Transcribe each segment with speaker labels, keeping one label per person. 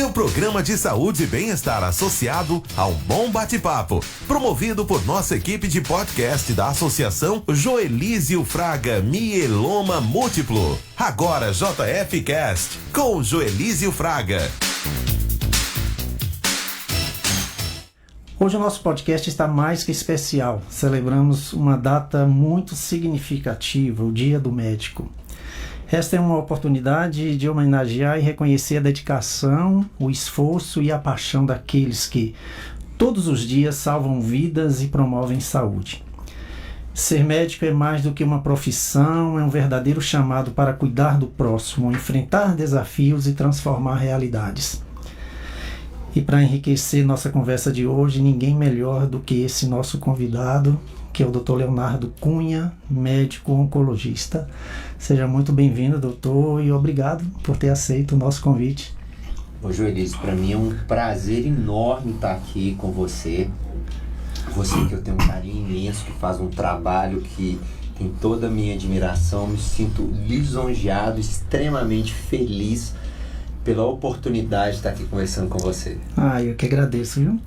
Speaker 1: seu programa de saúde e bem-estar associado a um bom bate-papo, promovido por nossa equipe de podcast da Associação Joelísio Fraga Mieloma Múltiplo. Agora JF Cast com Joelísio Fraga.
Speaker 2: Hoje o nosso podcast está mais que especial. Celebramos uma data muito significativa, o Dia do Médico. Esta é uma oportunidade de homenagear e reconhecer a dedicação, o esforço e a paixão daqueles que, todos os dias, salvam vidas e promovem saúde. Ser médico é mais do que uma profissão, é um verdadeiro chamado para cuidar do próximo, enfrentar desafios e transformar realidades. E para enriquecer nossa conversa de hoje, ninguém melhor do que esse nosso convidado, que é o Dr. Leonardo Cunha, médico oncologista. Seja muito bem-vindo, doutor, e obrigado por ter aceito o nosso convite.
Speaker 3: Ô Joelísio, para mim é um prazer enorme estar aqui com você. Você que eu tenho um carinho imenso, que faz um trabalho que tem toda a minha admiração. Me sinto lisonjeado, extremamente feliz pela oportunidade de estar aqui conversando com você.
Speaker 2: Eu que agradeço, viu?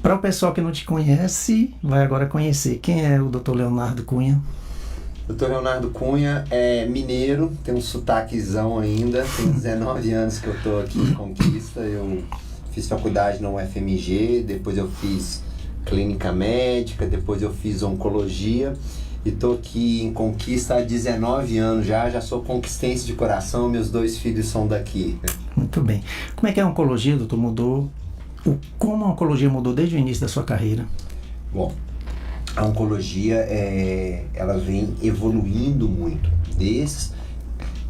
Speaker 2: Para o pessoal que não te conhece, vai agora conhecer. Quem é o Dr. Leonardo Cunha?
Speaker 3: Dr. Leonardo Cunha é mineiro, tem um sotaquezão ainda, tem 19 anos que eu estou aqui em Conquista. Eu fiz faculdade na UFMG, depois eu fiz clínica médica, depois eu fiz oncologia e estou aqui em Conquista há 19 anos já sou conquistense de coração, meus 2 filhos são daqui.
Speaker 2: Muito bem. Como é que a oncologia, doutor, mudou? Como a oncologia mudou desde o início da sua carreira?
Speaker 3: Bom, a oncologia ela vem evoluindo muito. Desde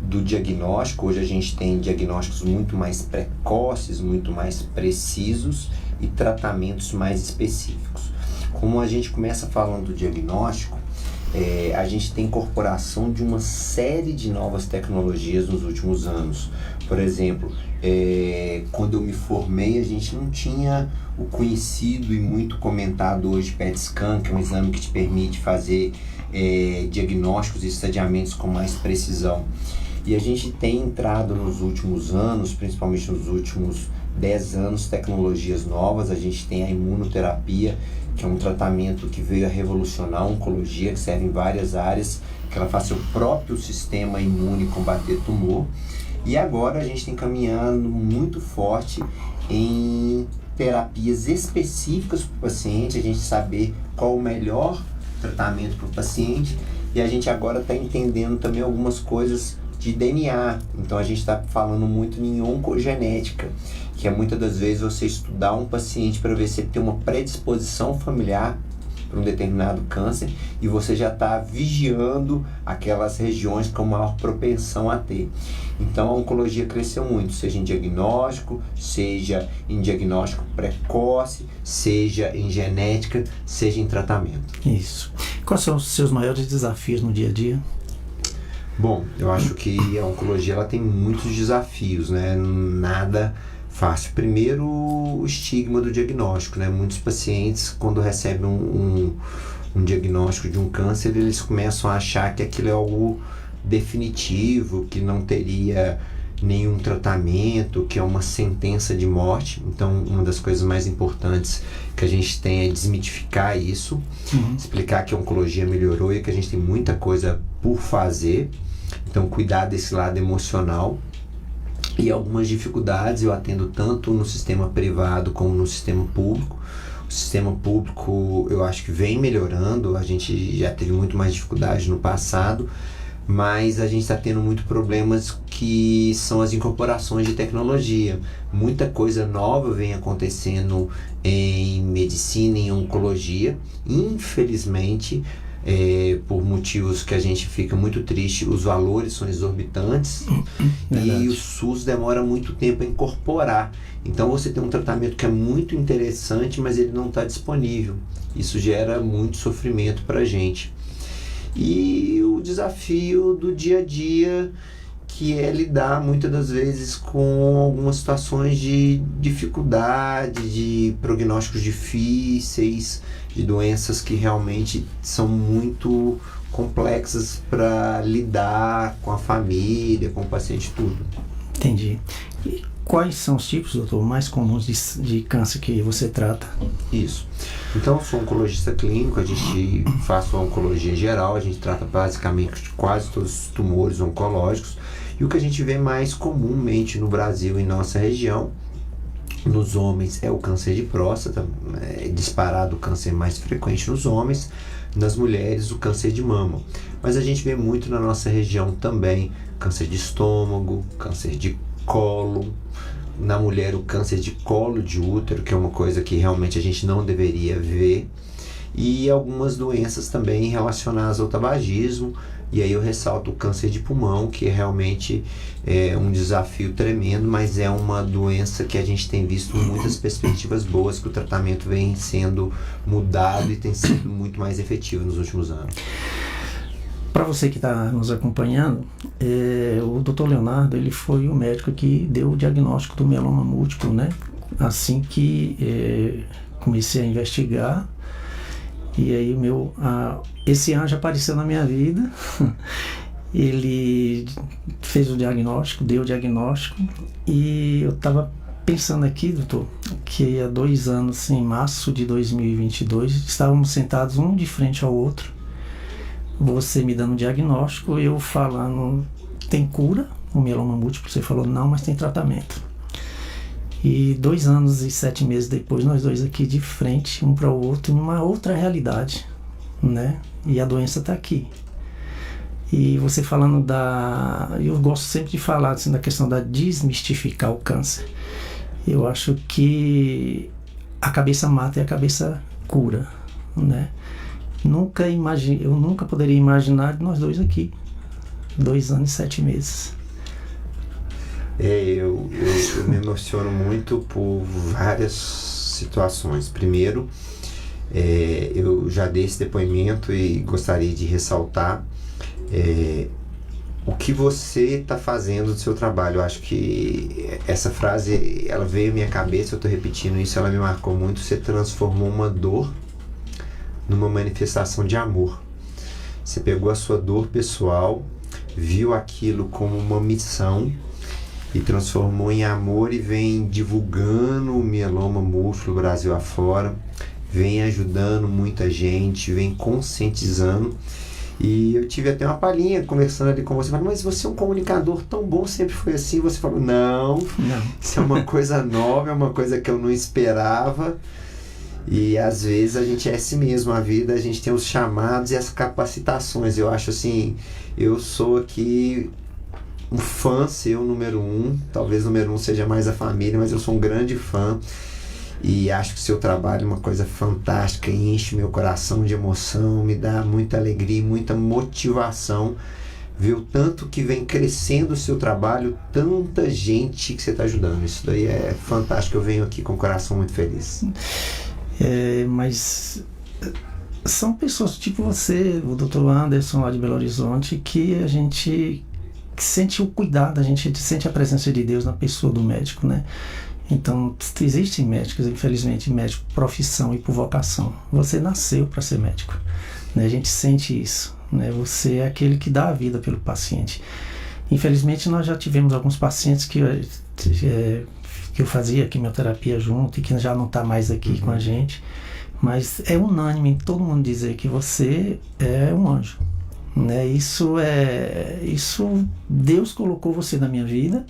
Speaker 3: do diagnóstico, hoje a gente tem diagnósticos muito mais precoces, muito mais precisos e tratamentos mais específicos. Como a gente começa falando do diagnóstico, a gente tem incorporação de uma série de novas tecnologias nos últimos anos. Por exemplo, quando eu me formei, a gente não tinha o conhecido e muito comentado hoje PET scan, que é um exame que te permite fazer diagnósticos e estadiamentos com mais precisão. E a gente tem entrado nos últimos anos, principalmente nos últimos 10 anos, tecnologias novas. A gente tem a imunoterapia, que é um tratamento que veio a revolucionar a oncologia, que serve em várias áreas, que ela faz seu próprio sistema imune combater tumor. E agora a gente tem caminhando muito forte em terapias específicas para o paciente, a gente saber qual o melhor tratamento para o paciente, e a gente agora está entendendo também algumas coisas de DNA. Então a gente está falando muito em oncogenética, que é muitas das vezes você estudar um paciente para ver se ele tem uma predisposição familiar para um determinado câncer e você já está vigiando aquelas regiões com maior propensão a ter. Então a oncologia cresceu muito, seja em diagnóstico, seja em diagnóstico precoce, seja em genética, seja em tratamento.
Speaker 2: Isso. Quais são os seus maiores desafios no dia a dia?
Speaker 3: Bom, eu acho que a oncologia ela tem muitos desafios, né? Nada fácil. Primeiro, o estigma do diagnóstico, né? Muitos pacientes, quando recebem um diagnóstico de um câncer, eles começam a achar que aquilo é algo definitivo, que não teria nenhum tratamento, que é uma sentença de morte. Então, uma das coisas mais importantes que a gente tem é desmitificar isso, explicar que a oncologia melhorou e que a gente tem muita coisa por fazer. Então, cuidar desse lado emocional. E algumas dificuldades eu atendo tanto no sistema privado como no sistema público. O sistema público eu acho que vem melhorando, a gente já teve muito mais dificuldade no passado, mas a gente está tendo muitos problemas que são as incorporações de tecnologia. Muita coisa nova vem acontecendo em medicina, em oncologia. Infelizmente, por motivos que a gente fica muito triste, os valores são exorbitantes e o SUS demora muito tempo a incorporar. Então você tem um tratamento que é muito interessante, mas ele não está disponível. Isso gera muito sofrimento para a gente. E o desafio do dia a dia, que é lidar muitas das vezes com algumas situações de dificuldade, de prognósticos difíceis, de doenças que realmente são muito complexas para lidar com a família, com o paciente, tudo.
Speaker 2: Entendi. E quais são os tipos, doutor, mais comuns de câncer que você trata?
Speaker 3: Isso. Então, eu sou oncologista clínico, a gente faz uma oncologia geral, a gente trata basicamente de quase todos os tumores oncológicos. E o que a gente vê mais comumente no Brasil e nossa região, nos homens, é o câncer de próstata, é disparado o câncer mais frequente nos homens, nas mulheres o câncer de mama. Mas a gente vê muito na nossa região também câncer de estômago, câncer de colo, na mulher o câncer de colo de útero, que é uma coisa que realmente a gente não deveria ver, e algumas doenças também relacionadas ao tabagismo. E aí eu ressalto o câncer de pulmão, que realmente é um desafio tremendo, mas é uma doença que a gente tem visto muitas perspectivas boas, que o tratamento vem sendo mudado e tem sido muito mais efetivo nos últimos anos.
Speaker 2: Para você que está nos acompanhando, o Dr. Leonardo, ele foi o médico que deu o diagnóstico do mieloma múltiplo, né? Assim que comecei a investigar, e aí esse anjo apareceu na minha vida. Ele fez o diagnóstico, deu o diagnóstico, e eu estava pensando aqui, doutor, que há 2 anos, em março de 2022, estávamos sentados um de frente ao outro, você me dando o diagnóstico, eu falando, tem cura, o mieloma múltiplo, você falou, não, mas tem tratamento. E 2 anos e 7 meses depois, nós dois aqui de frente, um para o outro, numa outra realidade, né? E a doença está aqui. E você falando eu gosto sempre de falar assim, da questão da desmistificar o câncer. Eu acho que a cabeça mata e a cabeça cura, né? Eu nunca poderia imaginar nós dois aqui, 2 anos e 7 meses.
Speaker 3: Eu me emociono muito por várias situações. Primeiro, eu já dei esse depoimento e gostaria de ressaltar o que você está fazendo do seu trabalho. Eu acho que essa frase, ela veio à minha cabeça, eu estou repetindo isso, ela me marcou muito. Você transformou uma dor numa manifestação de amor. Você pegou a sua dor pessoal, viu aquilo como uma missão e transformou em amor, e vem divulgando o mieloma múltiplo Brasil afora, vem ajudando muita gente, vem conscientizando. E eu tive até uma palhinha conversando ali com você, falando, mas você é um comunicador tão bom, sempre foi assim? Você falou, não, isso é uma coisa nova, é uma coisa que eu não esperava. E às vezes a gente é assim mesmo, a vida, a gente tem os chamados e as capacitações. Eu acho assim, eu sou aqui um fã seu, número 1, talvez número 1 seja mais a família, mas eu sou um grande fã e acho que o seu trabalho é uma coisa fantástica, enche meu coração de emoção, me dá muita alegria e muita motivação ver o tanto que vem crescendo o seu trabalho, tanta gente que você está ajudando. Isso daí é fantástico, eu venho aqui com o coração muito feliz.
Speaker 2: Mas são pessoas tipo você, o Dr. Anderson lá de Belo Horizonte, que a gente sente o cuidado, a gente sente a presença de Deus na pessoa do médico, né? Então, existem médicos, infelizmente, médico por profissão e por vocação. Você nasceu para ser médico, né? A gente sente isso, né? Você é aquele que dá a vida pelo paciente. Infelizmente, nós já tivemos alguns pacientes que eu fazia quimioterapia junto e que já não está mais aqui com a gente, mas é unânime todo mundo dizer que você é um anjo, né? Isso Deus colocou você na minha vida,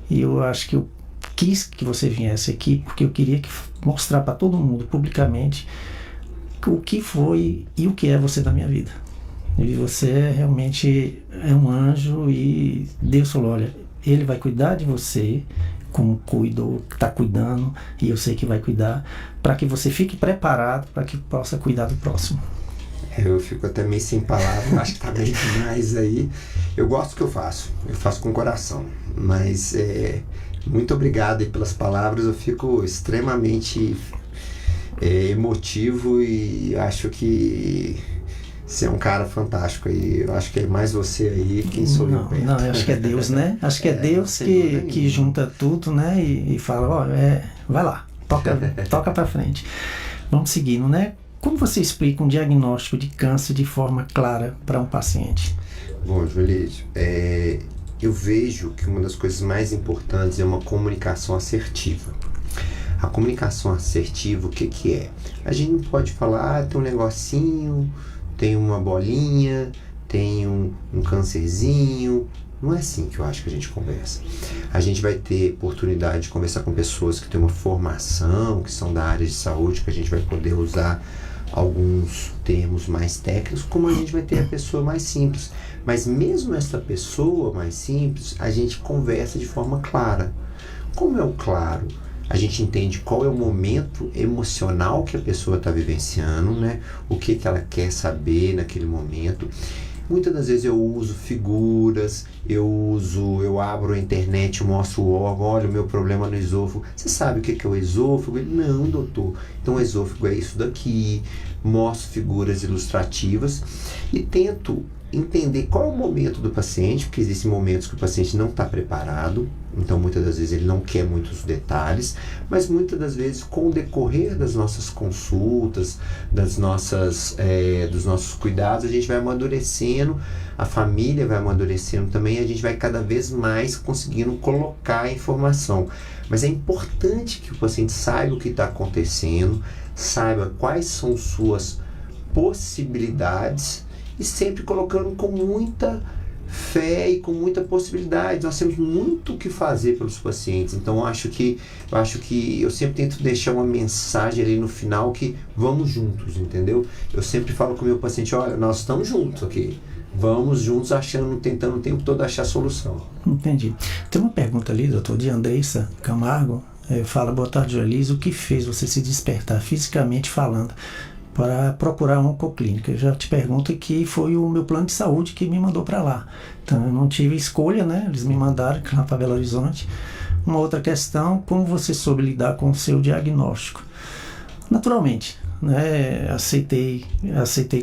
Speaker 2: e eu acho que eu quis que você viesse aqui porque eu queria mostrar para todo mundo publicamente o que foi e o que é você na minha vida. E você realmente é um anjo, e Deus falou, olha, Ele vai cuidar de você como está cuidando, e eu sei que vai cuidar, para que você fique preparado para que possa cuidar do próximo.
Speaker 3: Eu fico até meio sem palavras, acho que tá bem demais aí. Eu gosto do que eu faço com o coração, mas muito obrigado aí pelas palavras, eu fico extremamente emotivo, e acho que você é um cara fantástico aí. Eu acho que é mais você aí, quem sou eu.
Speaker 2: Não, eu acho que é Deus, né? Acho que é Deus que junta tudo, né? E fala, ó, vai lá, toca pra frente. Vamos seguindo, né? Como você explica um diagnóstico de câncer de forma clara para um paciente?
Speaker 3: Bom, Joelísio, eu vejo que uma das coisas mais importantes é uma comunicação assertiva. A comunicação assertiva, o que é? A gente não pode falar, tem um negocinho, tem uma bolinha, tem um câncerzinho. Não é assim que eu acho que a gente conversa. A gente vai ter oportunidade de conversar com pessoas que têm uma formação, que são da área de saúde, que a gente vai poder usar alguns termos mais técnicos, como a gente vai ter a pessoa mais simples. Mas mesmo essa pessoa mais simples, a gente conversa de forma clara. Como é o claro? A gente entende qual é o momento emocional que a pessoa está vivenciando, né? O que ela quer saber naquele momento. Muitas das vezes eu uso figuras, eu abro a internet, eu mostro o órgão, olha o meu problema no esôfago. Você sabe o que é o esôfago? Ele, não, doutor. Então o esôfago é isso daqui. Mostro figuras ilustrativas e tento entender qual é o momento do paciente, porque existem momentos que o paciente não está preparado, então muitas das vezes ele não quer muitos detalhes, mas muitas das vezes com o decorrer das nossas consultas, dos nossos cuidados, a gente vai amadurecendo, a família vai amadurecendo também, a gente vai cada vez mais conseguindo colocar a informação. Mas é importante que o paciente saiba o que está acontecendo, saiba quais são suas possibilidades, e sempre colocando com muita fé e com muita possibilidade. Nós temos muito o que fazer pelos pacientes, então eu acho que eu sempre tento deixar uma mensagem ali no final que vamos juntos, entendeu? Eu sempre falo com o meu paciente, olha, nós estamos juntos aqui, vamos juntos tentando o tempo todo achar a solução.
Speaker 2: Entendi. Tem uma pergunta ali, doutor, de Andressa Camargo, fala, boa tarde, Joelise, o que fez você se despertar fisicamente falando para procurar uma oncoclínica? Eu já te pergunto que foi o meu plano de saúde que me mandou para lá. Então eu não tive escolha, né? Eles me mandaram lá para Belo Horizonte. Uma outra questão, como você soube lidar com o seu diagnóstico? Naturalmente, né? Aceitei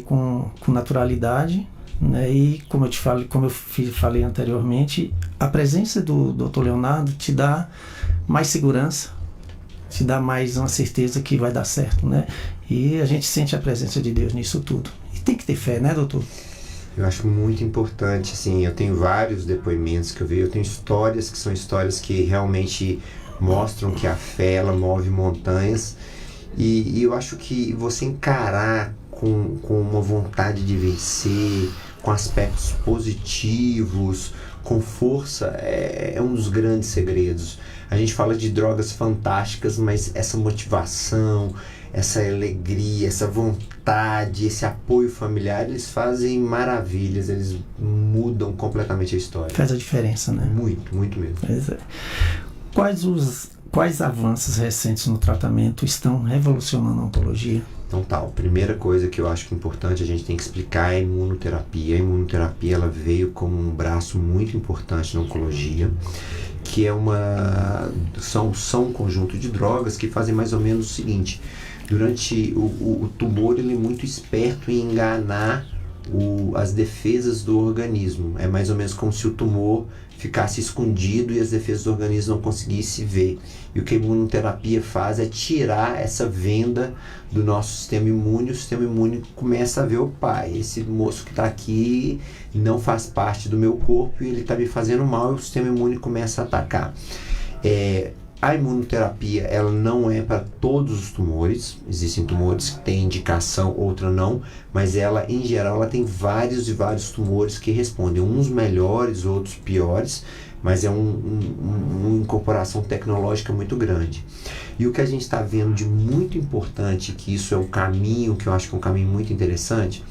Speaker 2: com naturalidade, né? E como eu falei anteriormente, a presença do Dr. Leonardo te dá mais segurança, te dá mais uma certeza que vai dar certo, né? E a gente sente a presença de Deus nisso tudo. E tem que ter fé, né, doutor?
Speaker 3: Eu acho muito importante, assim, eu tenho vários depoimentos que eu vejo, eu tenho histórias que são histórias que realmente mostram que a fé, ela move montanhas, e eu acho que você encarar com uma vontade de vencer, com aspectos positivos, com força, é um dos grandes segredos. A gente fala de drogas fantásticas, mas essa motivação, essa alegria, essa vontade, esse apoio familiar, eles fazem maravilhas, eles mudam completamente a história.
Speaker 2: Faz a diferença, né?
Speaker 3: Muito, muito mesmo.
Speaker 2: Pois é. Quais avanços recentes no tratamento estão revolucionando a oncologia?
Speaker 3: Então a primeira coisa que eu acho que é importante a gente tem que explicar é a imunoterapia. A imunoterapia, ela veio como um braço muito importante na oncologia, que é são um conjunto de drogas que fazem mais ou menos o seguinte: durante o tumor, ele é muito esperto em enganar as defesas do organismo. É mais ou menos como se o tumor ficasse escondido e as defesas do organismo não conseguissem ver. E o que a imunoterapia faz é tirar essa venda do nosso sistema imune. O sistema imune começa a ver, opa, esse moço que está aqui não faz parte do meu corpo e ele está me fazendo mal, e o sistema imune começa a atacar. A imunoterapia, ela não é para todos os tumores. Existem tumores que têm indicação, outra não, mas ela, em geral, ela tem vários e vários tumores que respondem, uns melhores, outros piores, mas é uma incorporação tecnológica muito grande. E o que a gente está vendo de muito importante, que isso é um caminho, que eu acho que é um caminho muito interessante,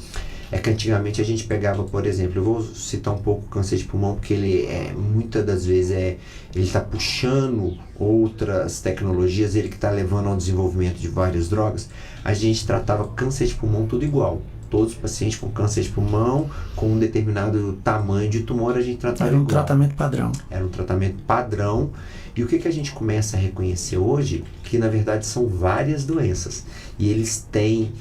Speaker 3: é que antigamente a gente pegava, por exemplo, eu vou citar um pouco o câncer de pulmão, porque ele muitas das vezes ele está puxando outras tecnologias, ele que está levando ao desenvolvimento de várias drogas. A gente tratava câncer de pulmão tudo igual. Todos os pacientes com câncer de pulmão, com um determinado tamanho de tumor, a gente tratava igual.
Speaker 2: Era um tratamento padrão.
Speaker 3: Era um tratamento padrão. E o que a gente começa a reconhecer hoje? Que na verdade são várias doenças. E eles têm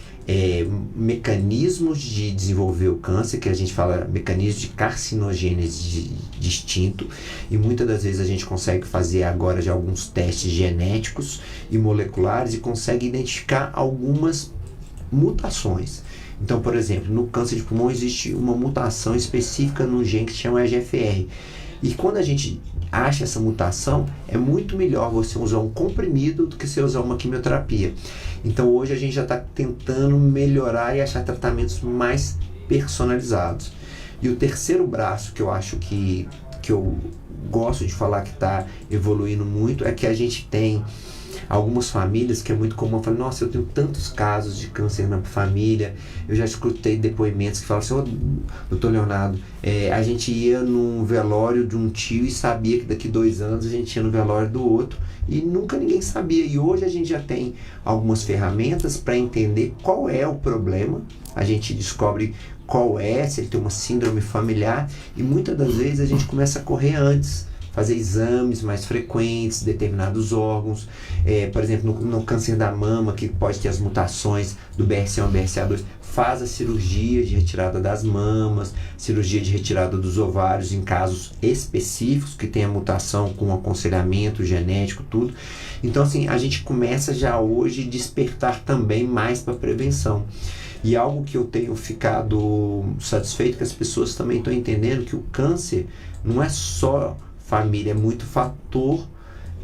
Speaker 3: mecanismos de desenvolver o câncer, que a gente fala mecanismos de carcinogênese distinto, e muitas das vezes a gente consegue fazer agora já alguns testes genéticos e moleculares e consegue identificar algumas mutações. Então, por exemplo, no câncer de pulmão existe uma mutação específica no gene que se chama EGFR. E quando a gente acha essa mutação, é muito melhor você usar um comprimido do que você usar uma quimioterapia. Então hoje a gente já está tentando melhorar e achar tratamentos mais personalizados. E o terceiro braço que eu acho que eu gosto de falar que está evoluindo muito é que a gente tem algumas famílias que é muito comum. Eu falo, nossa, eu tenho tantos casos de câncer na família. Eu já escutei depoimentos que falam assim, doutor Leonardo, a gente ia num velório de um tio e sabia que daqui 2 anos a gente ia no velório do outro e nunca ninguém sabia. E hoje a gente já tem algumas ferramentas para entender qual é o problema. A gente descobre qual é, se ele tem uma síndrome familiar, e muitas das vezes a gente começa a correr antes, fazer exames mais frequentes, determinados órgãos, por exemplo, no câncer da mama, que pode ter as mutações do BRCA1 e BRCA2, faz a cirurgia de retirada das mamas, cirurgia de retirada dos ovários em casos específicos, que tem a mutação com aconselhamento genético, tudo. Então, assim, a gente começa já hoje a despertar também mais para prevenção. E algo que eu tenho ficado satisfeito, que as pessoas também estão entendendo, que o câncer não é só família, é muito fator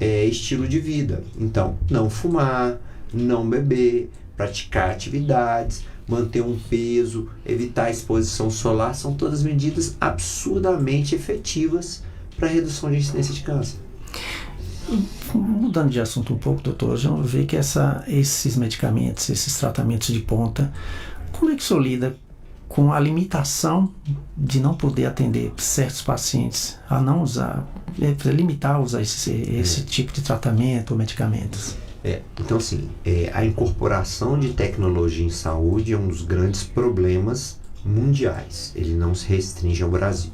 Speaker 3: estilo de vida. Então, não fumar, não beber, praticar atividades, manter um peso, evitar a exposição solar, são todas medidas absurdamente efetivas para a redução de incidência de câncer.
Speaker 2: Mudando de assunto um pouco, doutor, já vê que esses medicamentos, esses tratamentos de ponta, como é que o senhor lida com a limitação de não poder atender certos pacientes, a não usar, limitar a usar esse tipo de tratamento ou medicamentos?
Speaker 3: Então, assim, a incorporação de tecnologia em saúde é um dos grandes problemas mundiais. Ele não se restringe ao Brasil.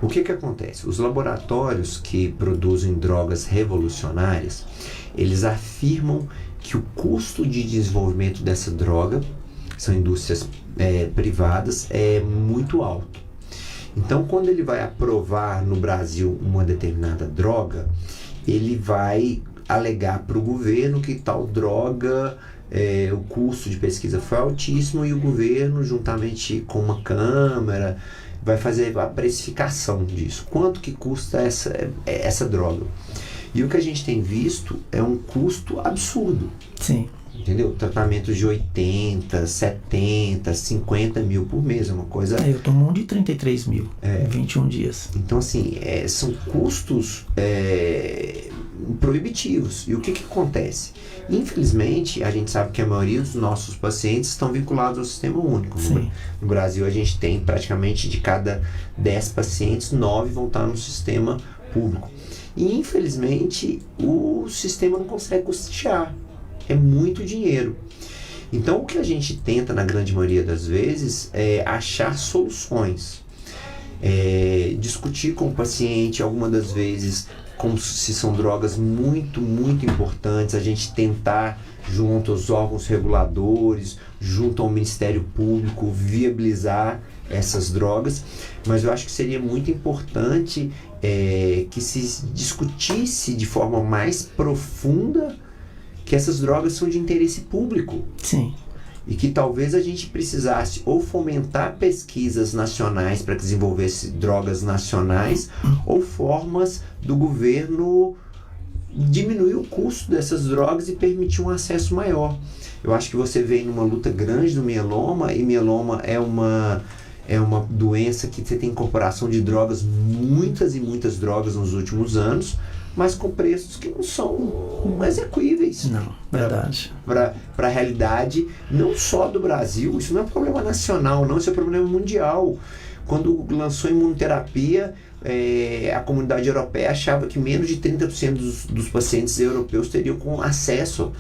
Speaker 3: O que acontece? Os laboratórios que produzem drogas revolucionárias, eles afirmam que o custo de desenvolvimento dessa droga, são indústrias privadas, é muito alto. Então, quando ele vai aprovar no Brasil uma determinada droga, ele vai alegar para o governo que tal droga, o custo de pesquisa foi altíssimo, e o governo, juntamente com uma câmara, vai fazer a precificação disso. Quanto que custa essa droga? E o que a gente tem visto é um custo absurdo.
Speaker 2: Sim.
Speaker 3: Entendeu? Tratamentos de 80, 70, 50 mil por mês, é uma coisa...
Speaker 2: Eu tomo um de 33 mil, 21 dias.
Speaker 3: Então, assim, são custos proibitivos. E o que acontece? Infelizmente, a gente sabe que a maioria dos nossos pacientes estão vinculados ao Sistema Único. No Brasil, a gente tem praticamente de cada 10 pacientes, 9 vão estar no sistema público. E, infelizmente, o sistema não consegue custear. É muito dinheiro. Então, o que a gente tenta, na grande maioria das vezes, é achar soluções. Discutir com o paciente, algumas das vezes, como se são drogas muito, muito importantes, a gente tentar, junto aos órgãos reguladores, junto ao Ministério Público, viabilizar essas drogas. Mas eu acho que seria muito importante que se discutisse de forma mais profunda que essas drogas são de interesse público.
Speaker 2: Sim.
Speaker 3: E que talvez a gente precisasse ou fomentar pesquisas nacionais para que desenvolvesse drogas nacionais, ou formas do governo diminuir o custo dessas drogas e permitir um acesso maior. Eu acho que você vem numa luta grande do mieloma, e mieloma é uma doença que você tem incorporação de drogas, muitas e muitas drogas nos últimos anos, mas com preços que não são exequíveis.
Speaker 2: Não, verdade.
Speaker 3: Para a realidade, não só do Brasil, isso não é um problema nacional, não, isso é um problema mundial. Quando lançou a imunoterapia, a comunidade europeia achava que menos de 30% dos pacientes europeus teriam acesso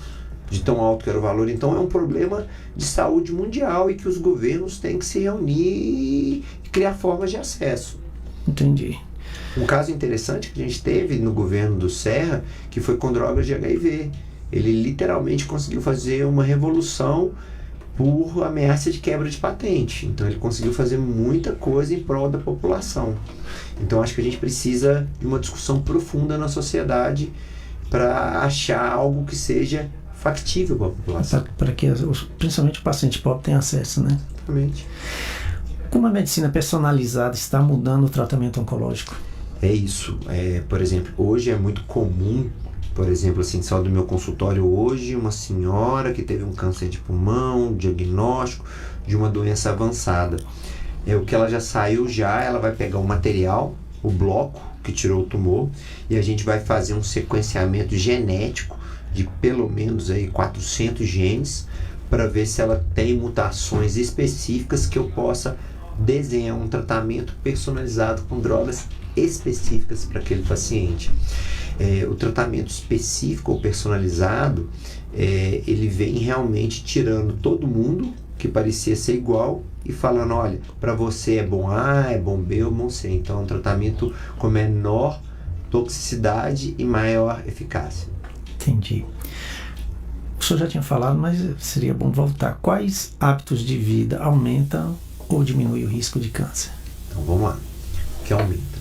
Speaker 3: de tão alto que era o valor. Então é um problema de saúde mundial e que os governos têm que se reunir e criar formas de acesso.
Speaker 2: Entendi.
Speaker 3: Um caso interessante que a gente teve no governo do Serra, que foi com drogas de HIV. Ele literalmente conseguiu fazer uma revolução por ameaça de quebra de patente. Então ele conseguiu fazer muita coisa em prol da população. Então acho que a gente precisa de uma discussão profunda na sociedade para achar algo que seja factível para a população.
Speaker 2: Para que principalmente o paciente pobre tenha acesso, né?
Speaker 3: Exatamente.
Speaker 2: Como a medicina personalizada está mudando o tratamento oncológico?
Speaker 3: É isso. Por exemplo, hoje é muito comum, por exemplo, assim, só do meu consultório hoje, uma senhora que teve um câncer de pulmão, diagnóstico de uma doença avançada. O que ela já saiu ela vai pegar o material, o bloco que tirou o tumor, e a gente vai fazer um sequenciamento genético de pelo menos aí 400 genes para ver se ela tem mutações específicas que eu possa desenhar um tratamento personalizado com drogas específicas para aquele paciente. O tratamento específico ou personalizado, ele vem realmente tirando todo mundo que parecia ser igual e falando, olha, para você é bom A, é bom B ou bom C. Então é um tratamento com menor toxicidade e maior eficácia.
Speaker 2: Entendi. O senhor já tinha falado, mas seria bom voltar. Quais hábitos de vida aumentam ou diminuem o risco de câncer?
Speaker 3: Então vamos lá. O que aumenta?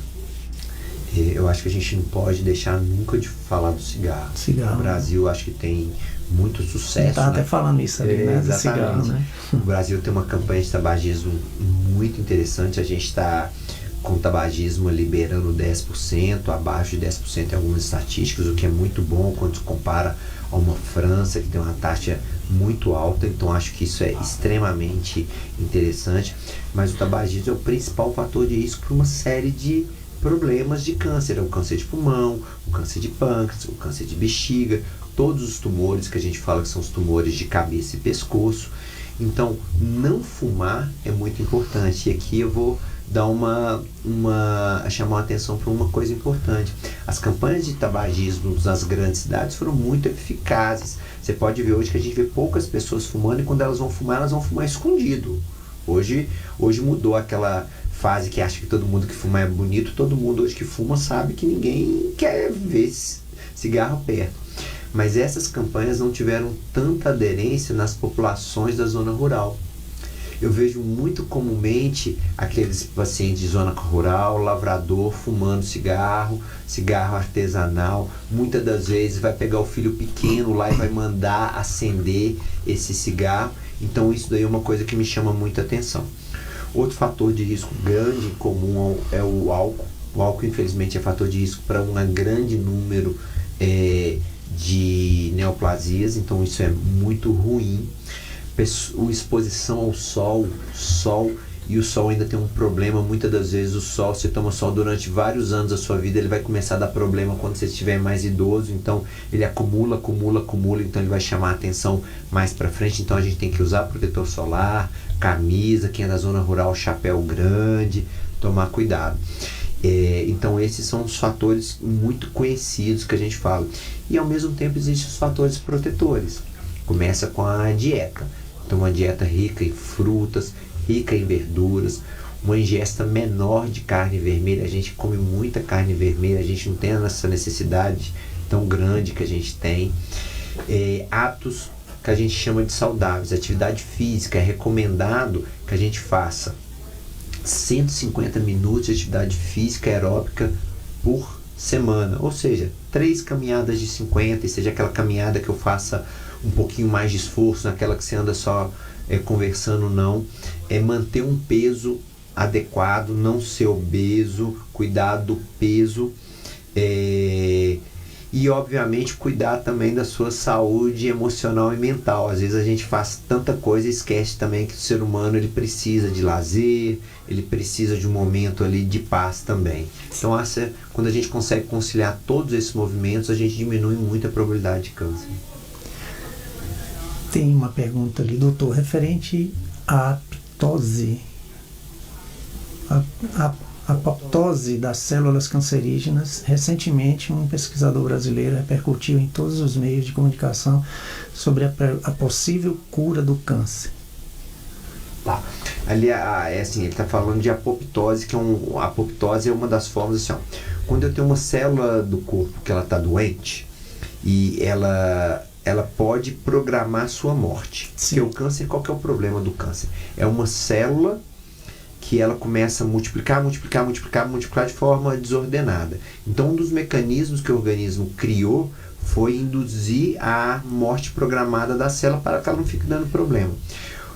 Speaker 3: Eu acho que a gente não pode deixar nunca de falar do cigarro. O Brasil acho que tem muito sucesso.
Speaker 2: Estava até falando isso ali, né? Do cigarro, né?
Speaker 3: O Brasil tem uma campanha de tabagismo muito interessante. A gente está com o tabagismo liberando 10%, abaixo de 10% em algumas estatísticas, o que é muito bom quando se compara a uma França que tem uma taxa muito alta. Então acho que isso é extremamente interessante. Mas o tabagismo é o principal fator de risco para uma série de problemas de câncer, o câncer de pulmão, o câncer de pâncreas, o câncer de bexiga, todos os tumores que a gente fala que são os tumores de cabeça e pescoço. Então, não fumar é muito importante. E aqui eu vou dar chamar a atenção para uma coisa importante. As campanhas de tabagismo nas grandes cidades foram muito eficazes. Você pode ver hoje que a gente vê poucas pessoas fumando, e quando elas vão fumar escondido. Hoje mudou aquela fase que acha que todo mundo que fuma é bonito. Todo mundo hoje que fuma sabe que ninguém quer ver cigarro perto. Mas essas campanhas não tiveram tanta aderência nas populações da zona rural. Eu vejo muito comumente aqueles pacientes de zona rural, lavrador, fumando cigarro artesanal. Muitas das vezes vai pegar o filho pequeno lá e vai mandar acender esse cigarro. Então isso daí é uma coisa que me chama muita atenção. Outro fator de risco grande e comum é o álcool. O álcool, infelizmente, é fator de risco para um grande número de neoplasias, então isso é muito ruim. A exposição ao sol, e o sol ainda tem um problema. Muitas das vezes você toma sol durante vários anos da sua vida, ele vai começar a dar problema quando você estiver mais idoso, então ele acumula, então ele vai chamar a atenção mais para frente. Então a gente tem que usar protetor solar, camisa, quem é da zona rural, chapéu grande, tomar cuidado. Então esses são os fatores muito conhecidos que a gente fala. E ao mesmo tempo existem os fatores protetores. Começa com a dieta. Então uma dieta rica em frutas, rica em verduras, uma ingesta menor de carne vermelha. A gente come muita carne vermelha, a gente não tem essa necessidade tão grande que a gente tem. Hábitos que a gente chama de saudáveis. Atividade física, é recomendado que a gente faça 150 minutos de atividade física aeróbica por semana, ou seja, 3 caminhadas de 50, e seja aquela caminhada que eu faça um pouquinho mais de esforço, naquela que você anda só conversando, não. Manter um peso adequado, não ser obeso, cuidar do peso, e obviamente cuidar também da sua saúde emocional e mental. Às vezes a gente faz tanta coisa e esquece também que o ser humano ele precisa de lazer, ele precisa de um momento ali de paz também. Então quando a gente consegue conciliar todos esses movimentos, a gente diminui muito a probabilidade de câncer.
Speaker 2: Tem uma pergunta ali, doutor, referente à apoptose. A apoptose das células cancerígenas. Recentemente, um pesquisador brasileiro repercutiu em todos os meios de comunicação sobre a possível cura do câncer.
Speaker 3: Tá. Ali ele está falando de apoptose, que a apoptose é uma das formas assim, quando eu tenho uma célula do corpo que ela está doente e ela pode programar a sua morte.
Speaker 2: Sim.
Speaker 3: Porque o câncer, qual que é o problema do câncer? É uma célula que ela começa a multiplicar de forma desordenada. Então, um dos mecanismos que o organismo criou foi induzir a morte programada da célula para que ela não fique dando problema.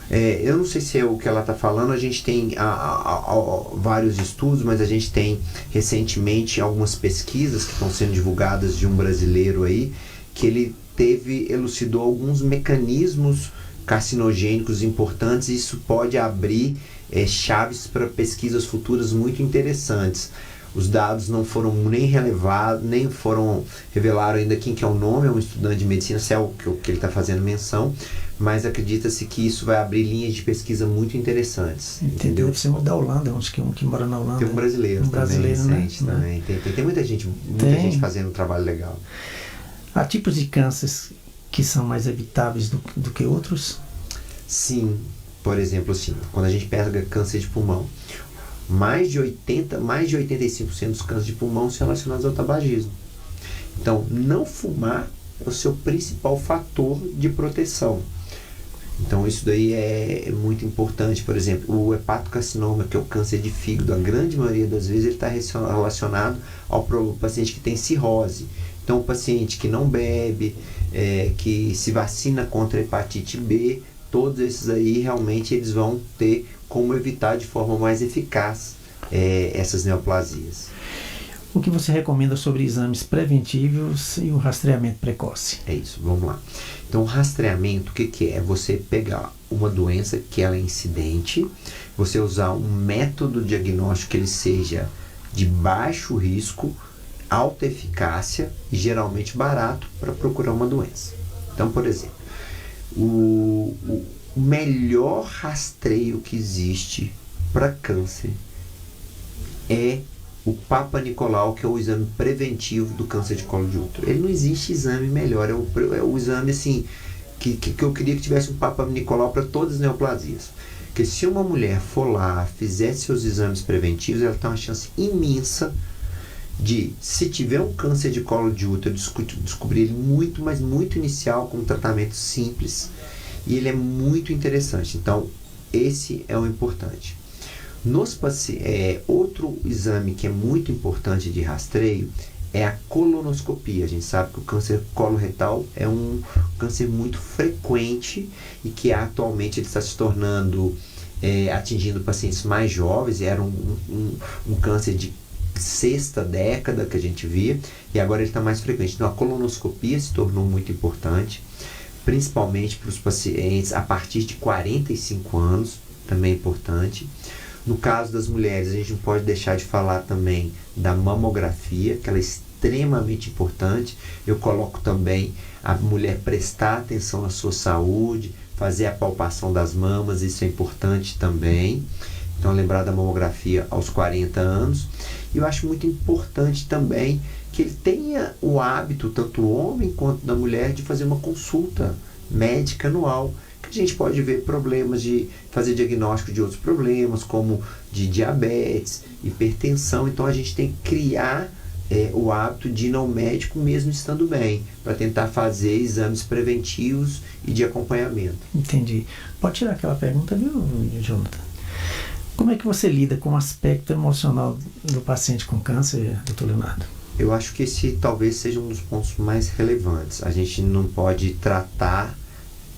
Speaker 3: Eu não sei se é o que ela está falando, a gente tem vários estudos, mas a gente tem recentemente algumas pesquisas que estão sendo divulgadas de um brasileiro aí, que ele elucidou alguns mecanismos carcinogênicos importantes, e isso pode abrir chaves para pesquisas futuras muito interessantes. Os dados não foram nem revelados, nem revelaram ainda quem que é o nome, é um estudante de medicina, se é o que ele está fazendo menção, mas acredita-se que isso vai abrir linhas de pesquisa muito interessantes.
Speaker 2: Entendeu? Deve ser um da Holanda, acho que um que mora na Holanda.
Speaker 3: Tem um brasileiro, recente, né? Também. Tem muita gente fazendo um trabalho legal.
Speaker 2: Há tipos de cânceres que são mais evitáveis do que outros?
Speaker 3: Sim. Por exemplo, assim, quando a gente pega câncer de pulmão, mais de 85% dos cânceres de pulmão são relacionados ao tabagismo. Então, não fumar é o seu principal fator de proteção. Então, isso daí é muito importante. Por exemplo, o hepatocarcinoma, que é o câncer de fígado, a grande maioria das vezes ele está relacionado ao paciente que tem cirrose. Então, o paciente que não bebe, que se vacina contra a hepatite B, todos esses aí realmente eles vão ter como evitar de forma mais eficaz essas neoplasias.
Speaker 2: O que você recomenda sobre exames preventivos e o rastreamento precoce?
Speaker 3: É isso, vamos lá. Então, o rastreamento, o que é? É você pegar uma doença que ela é incidente, você usar um método diagnóstico que ele seja de baixo risco, alta eficácia e geralmente barato para procurar uma doença. Então, por exemplo, o melhor rastreio que existe para câncer é o Papa Nicolau, que é o exame preventivo do câncer de colo de útero. Ele não existe exame melhor, é o exame assim que eu queria que tivesse um Papa Nicolau para todas as neoplasias. Porque se uma mulher for lá, fizer seus exames preventivos, ela tem uma chance imensa de, se tiver um câncer de colo de útero, descobrir ele muito, mas muito inicial, com um tratamento simples, e ele é muito interessante. Então, esse é o importante. Outro exame que é muito importante de rastreio é a colonoscopia. A gente sabe que o câncer coloretal é um câncer muito frequente e que atualmente ele está se tornando, atingindo pacientes mais jovens. Era um câncer de sexta década que a gente via, e agora ele está mais frequente. Então a colonoscopia se tornou muito importante, principalmente para os pacientes a partir de 45 anos, também é importante. No caso das mulheres, a gente não pode deixar de falar também da mamografia, que ela é extremamente importante. Eu coloco também a mulher prestar atenção na sua saúde, fazer a palpação das mamas, isso é importante também. Então, lembrar da mamografia aos 40 anos. E eu acho muito importante também que ele tenha o hábito, tanto o homem quanto da mulher, de fazer uma consulta médica anual. Que a gente pode ver problemas de fazer diagnóstico de outros problemas, como de diabetes, hipertensão. Então, a gente tem que criar o hábito de ir ao médico mesmo estando bem, para tentar fazer exames preventivos e de acompanhamento.
Speaker 2: Entendi. Pode tirar aquela pergunta, viu, Jonathan? Como é que você lida com o aspecto emocional do paciente com câncer, doutor Leonardo?
Speaker 3: Eu acho que esse talvez seja um dos pontos mais relevantes. A gente não pode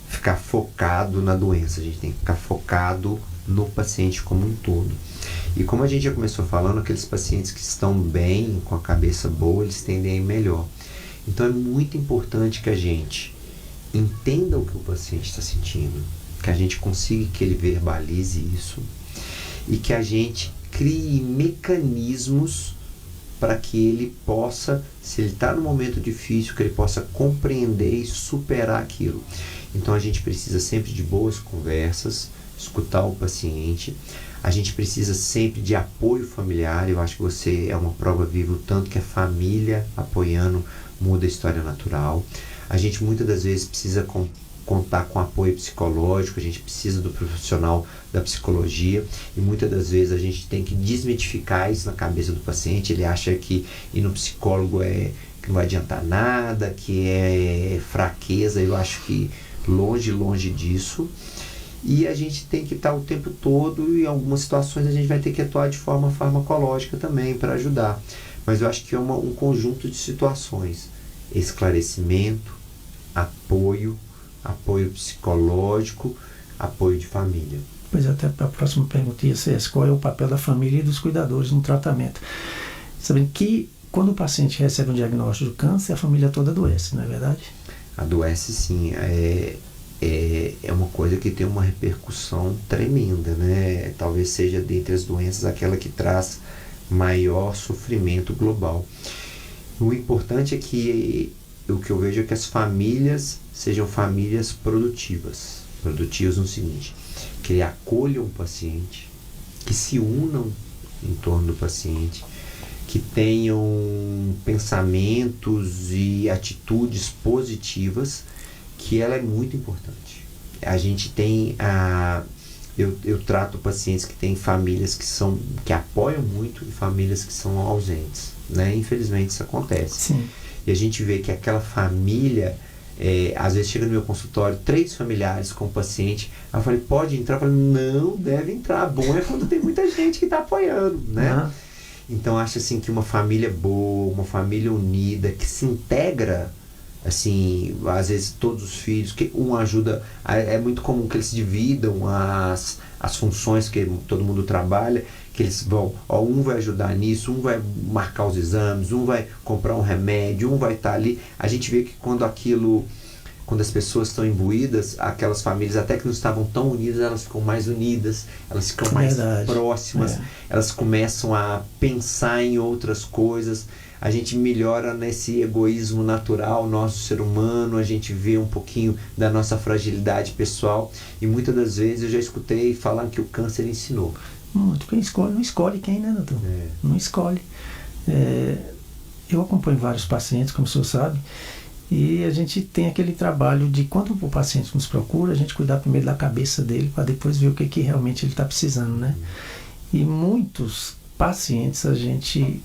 Speaker 3: ficar focado na doença, a gente tem que ficar focado no paciente como um todo. E como a gente já começou falando, aqueles pacientes que estão bem, com a cabeça boa, eles tendem a ir melhor. Então é muito importante que a gente entenda o que o paciente está sentindo, que a gente consiga que ele verbalize isso, e que a gente crie mecanismos para que ele possa, se ele está num momento difícil, que ele possa compreender e superar aquilo. Então a gente precisa sempre de boas conversas, escutar o paciente. A gente precisa sempre de apoio familiar. Eu acho que você é uma prova viva, o tanto que a família apoiando muda a história natural. A gente muitas das vezes precisa contar com apoio psicológico, a gente precisa do profissional da psicologia, e muitas das vezes a gente tem que desmitificar isso na cabeça do paciente. Ele acha que ir no psicólogo que não vai adiantar nada, que é fraqueza. Eu acho que longe disso. E a gente tem que estar o tempo todo, e em algumas situações a gente vai ter que atuar de forma farmacológica também para ajudar. Mas eu acho que é um conjunto de situações: esclarecimento, apoio psicológico, apoio de família.
Speaker 2: Pois até a próxima pergunta ia ser essa: qual é o papel da família e dos cuidadores no tratamento? Sabendo que quando o paciente recebe um diagnóstico de câncer, a família toda adoece, não é verdade?
Speaker 3: Adoece sim, é uma coisa que tem uma repercussão tremenda, né? Talvez seja dentre as doenças aquela que traz maior sofrimento global. O importante é que o que eu vejo é que as famílias sejam famílias produtivas no seguinte, que acolham o paciente, que se unam em torno do paciente, que tenham pensamentos e atitudes positivas, que ela é muito importante. A gente tem eu trato pacientes que têm famílias que apoiam muito e famílias que são ausentes, né? Infelizmente isso acontece.
Speaker 2: Sim.
Speaker 3: E a gente vê que aquela família, às vezes chega no meu consultório 3 familiares com o paciente, aí eu falei, pode entrar? Eu falei, não, deve entrar, bom é quando tem muita gente que está apoiando, né?
Speaker 2: Uhum.
Speaker 3: Então acho assim que uma família boa, uma família unida, que se integra, assim, às vezes todos os filhos, que um ajuda, é muito comum que eles dividam as funções que todo mundo trabalha, que eles vão, um vai ajudar nisso, um vai marcar os exames, um vai comprar um remédio, um vai estar ali. A gente vê que quando as pessoas estão imbuídas, aquelas famílias até que não estavam tão unidas, elas ficam mais unidas, elas ficam mais próximas, elas começam a pensar em outras coisas. A gente melhora nesse egoísmo natural nosso ser humano, a gente vê um pouquinho da nossa fragilidade pessoal, e muitas das vezes eu já escutei falar que o câncer ensinou.
Speaker 2: Muito. Quem escolhe, não escolhe quem, né, doutor? Não escolhe. Eu acompanho vários pacientes, como o senhor sabe, e a gente tem aquele trabalho de, quando o paciente nos procura, a gente cuidar primeiro da cabeça dele, para depois ver o que realmente ele está precisando, né? E muitos pacientes a gente,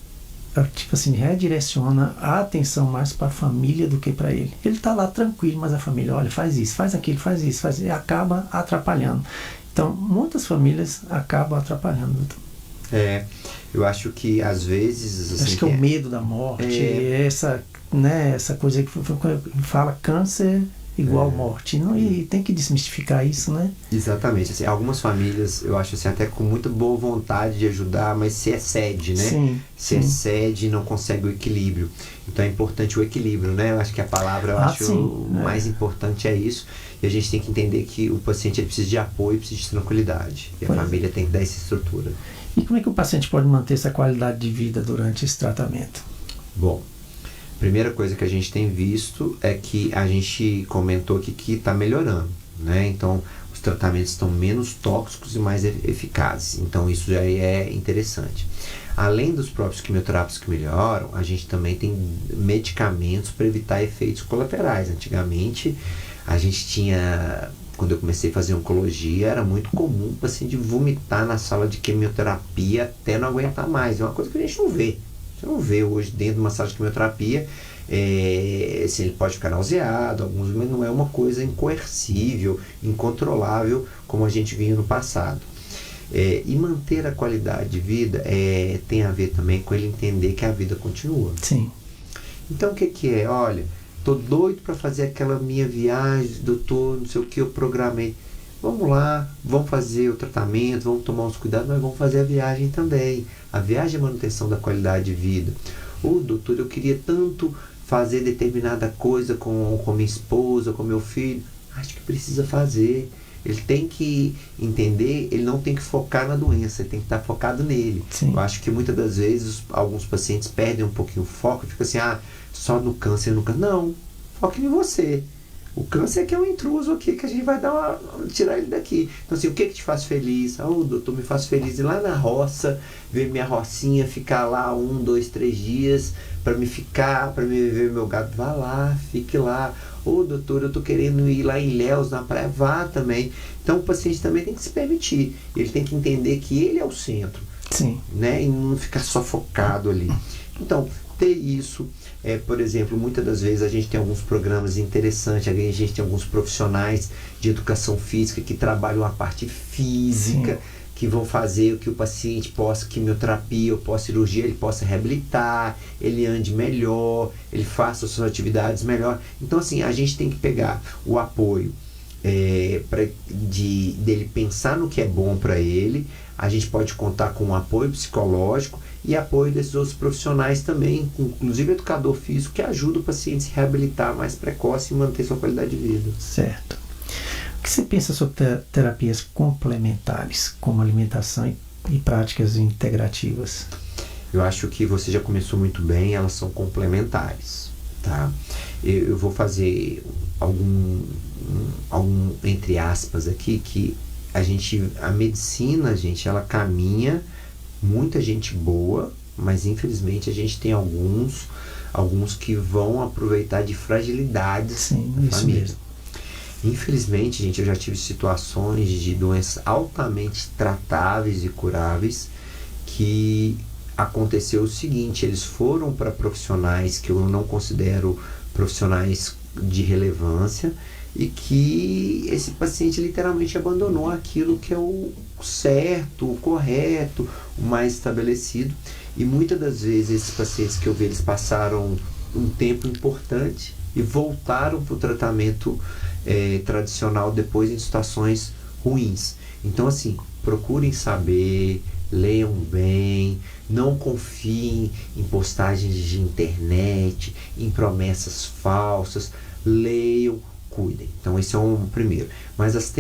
Speaker 2: tipo assim, redireciona a atenção mais para a família do que para ele. Ele está lá tranquilo, mas a família, olha, faz isso, faz aquilo, faz isso, e acaba atrapalhando. Então, muitas famílias acabam atrapalhando, doutor.
Speaker 3: Eu acho que às vezes... Assim,
Speaker 2: acho que é o medo da morte, essa coisa que fala câncer igual morte. Não, e tem que desmistificar isso, né?
Speaker 3: Exatamente. Assim, algumas famílias, eu acho assim, até com muita boa vontade de ajudar, mas se excede, né?
Speaker 2: Sim,
Speaker 3: excede e não consegue o equilíbrio. Então é importante o equilíbrio, né? Eu acho que a palavra, mais importante é isso. E a gente tem que entender que o paciente ele precisa de apoio, precisa de tranquilidade. E a família tem que dar essa estrutura.
Speaker 2: E como é que o paciente pode manter essa qualidade de vida durante esse tratamento?
Speaker 3: Bom, primeira coisa que a gente tem visto é que a gente comentou aqui que está melhorando, né? Então, os tratamentos estão menos tóxicos e mais eficazes. Então, isso já é interessante. Além dos próprios quimioterápicos que melhoram, a gente também tem medicamentos para evitar efeitos colaterais. Antigamente, a gente tinha... Quando eu comecei a fazer oncologia, era muito comum o paciente vomitar na sala de quimioterapia até não aguentar mais. É uma coisa que a gente não vê. Você não vê hoje dentro de uma sala de quimioterapia, assim, ele pode ficar nauseado, mas não é uma coisa incoercível, incontrolável, como a gente vinha no passado. E manter a qualidade de vida tem a ver também com ele entender que a vida continua.
Speaker 2: Sim.
Speaker 3: Então, o que é? Olha, tô doido para fazer aquela minha viagem, doutor, não sei o que, eu programei. Vamos lá, vamos fazer o tratamento, vamos tomar uns cuidados, mas vamos fazer a viagem também. A viagem é manutenção da qualidade de vida. Doutor, eu queria tanto fazer determinada coisa com minha esposa, com meu filho. Acho que precisa fazer. Ele tem que entender, ele não tem que focar na doença, ele tem que estar focado nele.
Speaker 2: Sim.
Speaker 3: Eu acho que muitas das vezes alguns pacientes perdem um pouquinho o foco e ficam assim, só no câncer, Não, foque em você. O câncer é que é um intruso aqui, que a gente vai tirar ele daqui. Então assim, o que te faz feliz? Doutor, me faz feliz ir lá na roça, ver minha rocinha, ficar lá 1, 2, 3 dias, para me ver meu gado. Vá lá, fique lá. Doutor, eu tô querendo ir lá em Ilhéus, na praia. Vá também. Então o paciente também tem que se permitir. Ele tem que entender que ele é o centro.
Speaker 2: Sim.
Speaker 3: Né? E não ficar só focado ali. Então, ter isso... por exemplo, muitas das vezes a gente tem alguns programas interessantes, a gente tem alguns profissionais de educação física que trabalham a parte física, que vão fazer que o paciente possa quimioterapia ou pós-cirurgia, ele possa reabilitar, ele ande melhor, ele faça as suas atividades melhor. Então assim, a gente tem que pegar o apoio dele pensar no que é bom para ele. A gente pode contar com um apoio psicológico e apoio desses outros profissionais também, inclusive educador físico, que ajuda o paciente a se reabilitar mais precoce e manter sua qualidade de vida.
Speaker 2: Certo. O que você pensa sobre terapias complementares, como alimentação e práticas integrativas?
Speaker 3: Eu acho que você já começou muito bem, elas são complementares, tá? Eu vou fazer algum entre aspas aqui, que a medicina, gente, ela caminha, muita gente boa, mas infelizmente a gente tem alguns que vão aproveitar de fragilidades.
Speaker 2: Sim,
Speaker 3: da
Speaker 2: isso
Speaker 3: família.
Speaker 2: mesmo.
Speaker 3: Infelizmente, gente, eu já tive situações de doenças altamente tratáveis e curáveis que aconteceu o seguinte: eles foram para profissionais que eu não considero profissionais de relevância e que esse paciente literalmente abandonou aquilo que é o certo, o correto, o mais estabelecido. E muitas das vezes esses pacientes que eu vi, eles passaram um tempo importante e voltaram para o tratamento tradicional depois em situações ruins. Então, assim, procurem saber, leiam bem, não confiem em postagens de internet, em promessas falsas, leiam, cuidem. Então esse é um primeiro. Mas as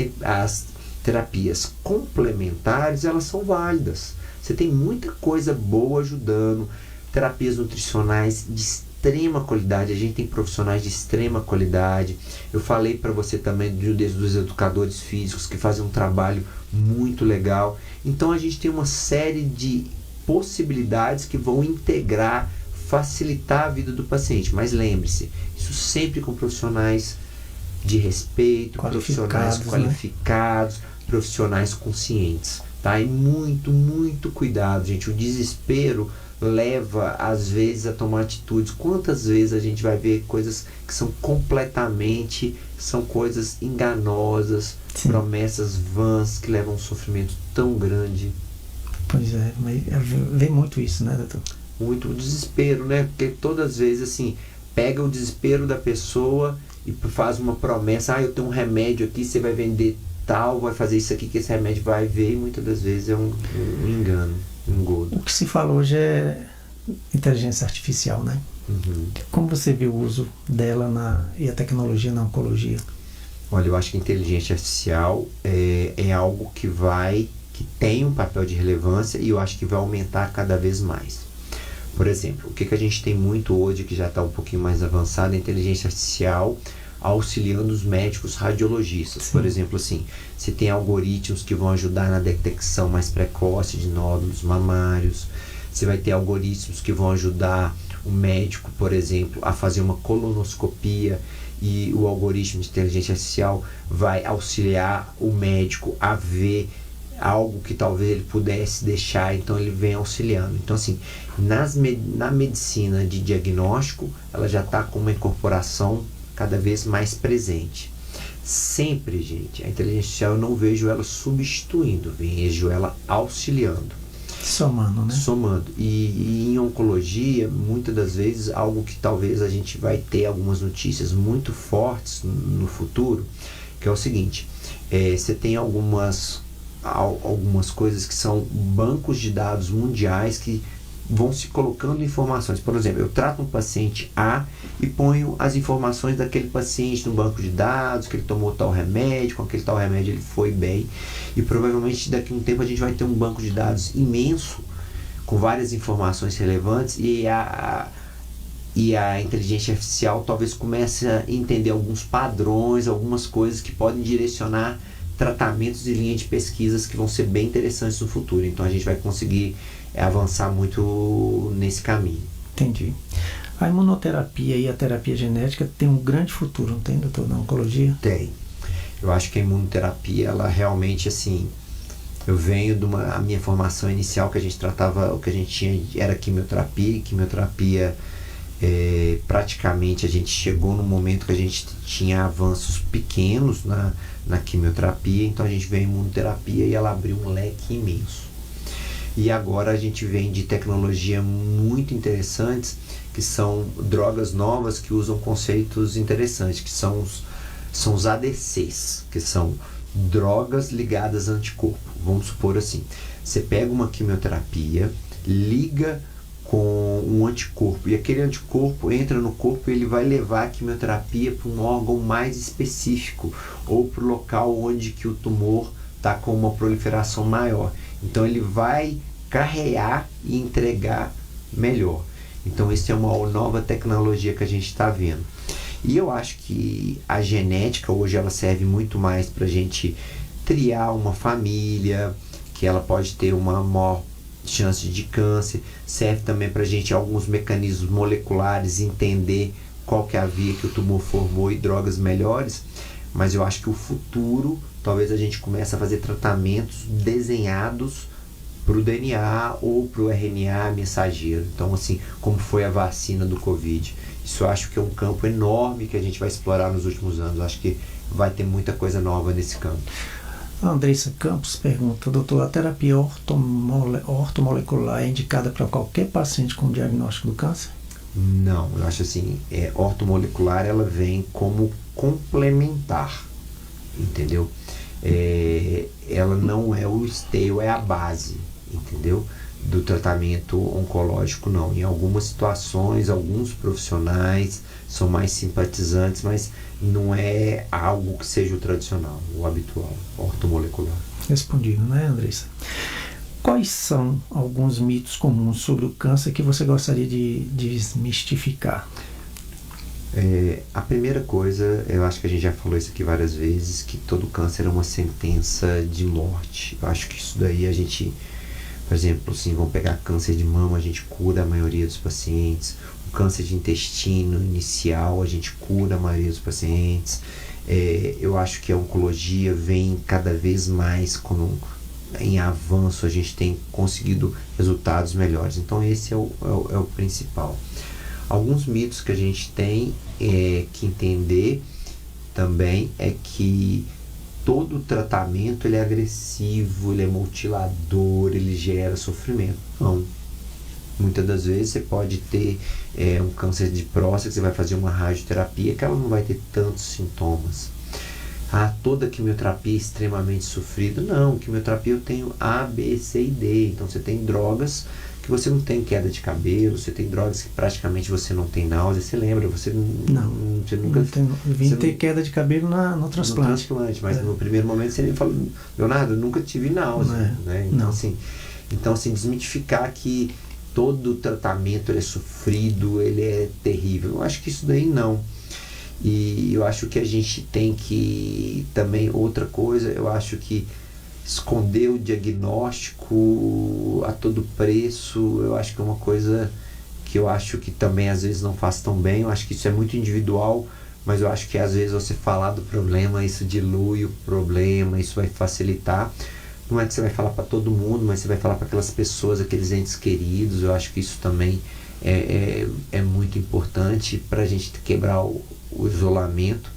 Speaker 3: terapias complementares, elas são válidas. Você tem muita coisa boa ajudando, terapias nutricionais de extrema qualidade, a gente tem profissionais de extrema qualidade. Eu falei para você também dos educadores físicos que fazem um trabalho muito legal. Então a gente tem uma série de possibilidades que vão integrar, facilitar a vida do paciente. Mas lembre-se, isso sempre com profissionais de respeito, profissionais qualificados, profissionais conscientes, tá? E muito cuidado, gente. O desespero leva às vezes a tomar atitudes. Quantas vezes a gente vai ver coisas que são são coisas enganosas, sim, promessas vãs que levam a um sofrimento tão grande.
Speaker 2: Pois é, mas vem muito isso, né, doutor?
Speaker 3: Muito desespero, né? Porque todas as vezes, assim, pega o desespero da pessoa e faz uma promessa: eu tenho um remédio aqui, você vai vender tal, vai fazer isso aqui que esse remédio vai ver, e muitas das vezes é um engano, um engodo.
Speaker 2: O que se fala hoje é inteligência artificial, né?
Speaker 3: Uhum.
Speaker 2: Como você vê o uso dela e a tecnologia na oncologia?
Speaker 3: Olha, eu acho que a inteligência artificial é algo que tem um papel de relevância e eu acho que vai aumentar cada vez mais. Por exemplo, o que a gente tem muito hoje, que já está um pouquinho mais avançado, é a inteligência artificial auxiliando os médicos radiologistas. Sim. Por exemplo, assim, você tem algoritmos que vão ajudar na detecção mais precoce de nódulos mamários. Você vai ter algoritmos que vão ajudar o médico, por exemplo, a fazer uma colonoscopia, e o algoritmo de inteligência artificial vai auxiliar o médico a ver algo que talvez ele pudesse deixar, então ele vem auxiliando. Então, assim, na medicina de diagnóstico, ela já está com uma incorporação cada vez mais presente. Sempre, gente, a inteligência artificial eu não vejo ela substituindo, vejo ela auxiliando.
Speaker 2: Somando, né?
Speaker 3: Somando. E em oncologia, muitas das vezes, algo que talvez a gente vai ter algumas notícias muito fortes no futuro, que é o seguinte: você tem algumas coisas que são bancos de dados mundiais que vão se colocando informações. Por exemplo, eu trato um paciente A e ponho as informações daquele paciente no banco de dados, que ele tomou tal remédio, com aquele tal remédio ele foi bem, e provavelmente daqui a um tempo a gente vai ter um banco de dados imenso com várias informações relevantes, e a inteligência artificial talvez comece a entender alguns padrões, algumas coisas que podem direcionar tratamentos e linhas de pesquisas que vão ser bem interessantes no futuro. Então a gente vai conseguir avançar muito nesse caminho.
Speaker 2: Entendi. A imunoterapia e a terapia genética tem um grande futuro, não tem, doutor, na oncologia?
Speaker 3: Tem. Eu acho que a imunoterapia, ela realmente, assim, eu venho a minha formação inicial, que a gente tratava, o que a gente tinha era quimioterapia, praticamente a gente chegou no momento que a gente tinha avanços pequenos na quimioterapia, então a gente veio em imunoterapia e ela abriu um leque imenso. E agora a gente vem de tecnologia muito interessantes, que são drogas novas que usam conceitos interessantes, que são são os ADCs, que são drogas ligadas a anticorpo. Vamos supor assim, você pega uma quimioterapia, liga com um anticorpo, e aquele anticorpo entra no corpo e ele vai levar a quimioterapia para um órgão mais específico, ou para o local onde que o tumor está com uma proliferação maior. Então ele vai carrear e entregar melhor. Então essa é uma nova tecnologia que a gente está vendo. E eu acho que a genética hoje ela serve muito mais para a gente triar uma família, que ela pode ter uma maior chance de câncer, serve também para a gente alguns mecanismos moleculares, entender qual que é a via que o tumor formou e drogas melhores, mas eu acho que o futuro, talvez a gente comece a fazer tratamentos desenhados para o DNA ou para o RNA mensageiro, então assim, como foi a vacina do Covid. Isso eu acho que é um campo enorme que a gente vai explorar nos últimos anos, eu acho que vai ter muita coisa nova nesse campo.
Speaker 2: A Andressa Campos pergunta, doutor, a terapia ortomolecular é indicada para qualquer paciente com diagnóstico do câncer?
Speaker 3: Não, eu acho assim, ortomolecular ela vem como complementar, entendeu? Ela não é o esteio, é a base, entendeu? Do tratamento oncológico, não. Em algumas situações, alguns profissionais são mais simpatizantes, mas não é algo que seja o tradicional, o habitual, ortomolecular.
Speaker 2: Respondido, né, Andressa? Quais são alguns mitos comuns sobre o câncer que você gostaria de desmistificar?
Speaker 3: A primeira coisa, eu acho que a gente já falou isso aqui várias vezes, que todo câncer é uma sentença de morte. Eu acho que isso daí a gente, por exemplo, assim, vamos pegar câncer de mama, a gente cura a maioria dos pacientes. O câncer de intestino inicial, a gente cura a maioria dos pacientes. Eu acho que a oncologia vem cada vez mais em avanço, a gente tem conseguido resultados melhores. Então esse é o principal. Alguns mitos que a gente tem que entender também é que todo tratamento ele é agressivo, ele é mutilador, ele gera sofrimento. Não. Muitas das vezes você pode ter um câncer de próstata, você vai fazer uma radioterapia que ela não vai ter tantos sintomas. Toda quimioterapia é extremamente sofrida. Não, quimioterapia eu tenho A, B, C e D. Então você tem drogas que você não tem queda de cabelo, você tem drogas que praticamente você não tem náusea. Você lembra? Você nunca...
Speaker 2: Eu vim ter queda de cabelo no transplante.
Speaker 3: Mas no primeiro momento você nem falou, Leonardo, eu nunca tive náusea. Né? Então, assim, desmitificar que todo tratamento ele é sofrido, ele é terrível. Eu acho que isso daí não. E eu acho que a gente tem que também, outra coisa, eu acho que esconder o diagnóstico a todo preço, eu acho que é uma coisa que eu acho que também às vezes não faz tão bem. Eu acho que isso é muito individual, mas eu acho que às vezes você falar do problema, isso dilui o problema, isso vai facilitar. Não é que você vai falar para todo mundo, mas você vai falar para aquelas pessoas, aqueles entes queridos. Eu acho que isso também é muito importante para a gente quebrar o isolamento.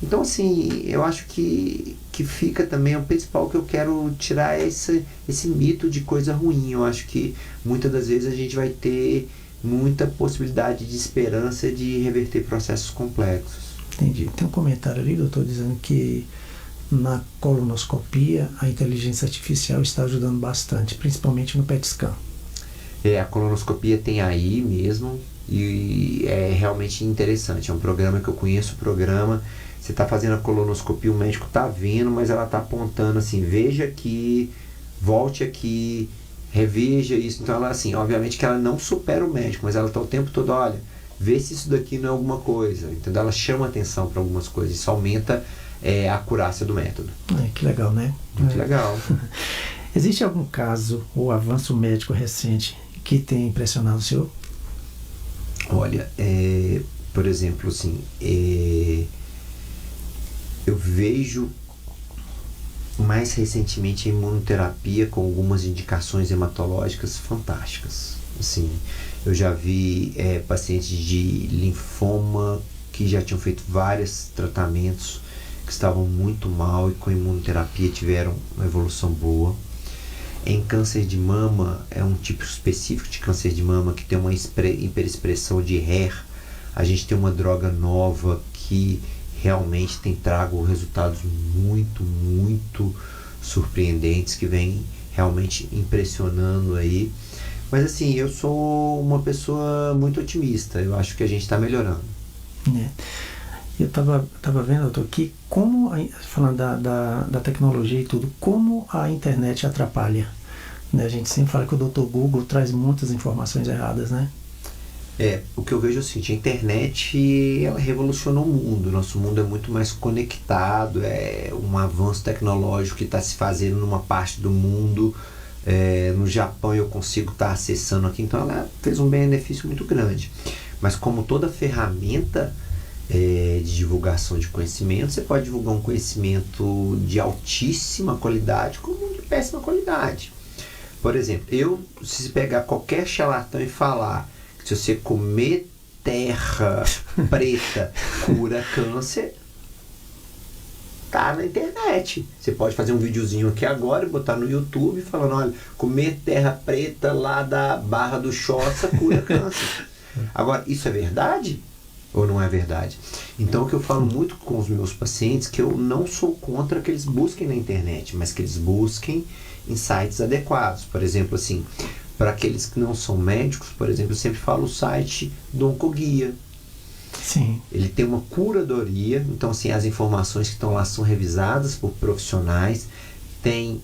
Speaker 3: Então, assim, eu acho que fica também o principal que eu quero tirar esse mito de coisa ruim. Eu acho que muitas das vezes a gente vai ter muita possibilidade de esperança de reverter processos complexos.
Speaker 2: Entendi. Tem um comentário ali, doutor, dizendo que na colonoscopia a inteligência artificial está ajudando bastante, principalmente no PET scan.
Speaker 3: A colonoscopia tem aí mesmo e é realmente interessante. É um programa que eu conheço, você está fazendo a colonoscopia, o médico está vendo, mas ela está apontando assim, veja aqui, volte aqui, reveja isso. Então ela assim, obviamente que ela não supera o médico, mas ela está o tempo todo, olha, vê se isso daqui não é alguma coisa. Então ela chama atenção para algumas coisas, isso aumenta a acurácia do método.
Speaker 2: Que legal, né?
Speaker 3: Muito legal.
Speaker 2: Existe algum caso ou avanço médico recente que tenha impressionado o senhor?
Speaker 3: Olha, por exemplo, assim, eu vejo mais recentemente a imunoterapia com algumas indicações hematológicas fantásticas. Assim, eu já vi pacientes de linfoma que já tinham feito vários tratamentos, que estavam muito mal e com imunoterapia tiveram uma evolução boa. Em câncer de mama, é um tipo específico de câncer de mama que tem uma hiperexpressão de HER. A gente tem uma droga nova que realmente tem trago resultados muito, muito surpreendentes, que vem realmente impressionando aí. Mas assim, eu sou uma pessoa muito otimista, eu acho que a gente está melhorando.
Speaker 2: Eu tava vendo, doutor, que como, falando da tecnologia e tudo, como a internet atrapalha, né? A gente sempre fala que o doutor Google traz muitas informações erradas, né?
Speaker 3: O que eu vejo é o seguinte: a internet, ela revolucionou o mundo. Nosso mundo é muito mais conectado, é um avanço tecnológico que está se fazendo numa parte do mundo. No Japão eu consigo estar acessando aqui, então ela fez um benefício muito grande. Mas como toda ferramenta de divulgação de conhecimento, você pode divulgar um conhecimento de altíssima qualidade como de péssima qualidade. Por exemplo, se pegar qualquer charlatão e falar que se você comer terra preta cura câncer, tá na internet. Você pode fazer um videozinho aqui agora e botar no YouTube falando: olha, comer terra preta lá da Barra do Choça cura câncer. Agora, isso é verdade ou não é verdade? Então, o que eu falo muito com os meus pacientes, que eu não sou contra que eles busquem na internet, mas que eles busquem em sites adequados. Por exemplo, assim, para aqueles que não são médicos, por exemplo, eu sempre falo o site do Oncoguia.
Speaker 2: Sim.
Speaker 3: Ele tem uma curadoria, então assim, as informações que estão lá são revisadas por profissionais, tem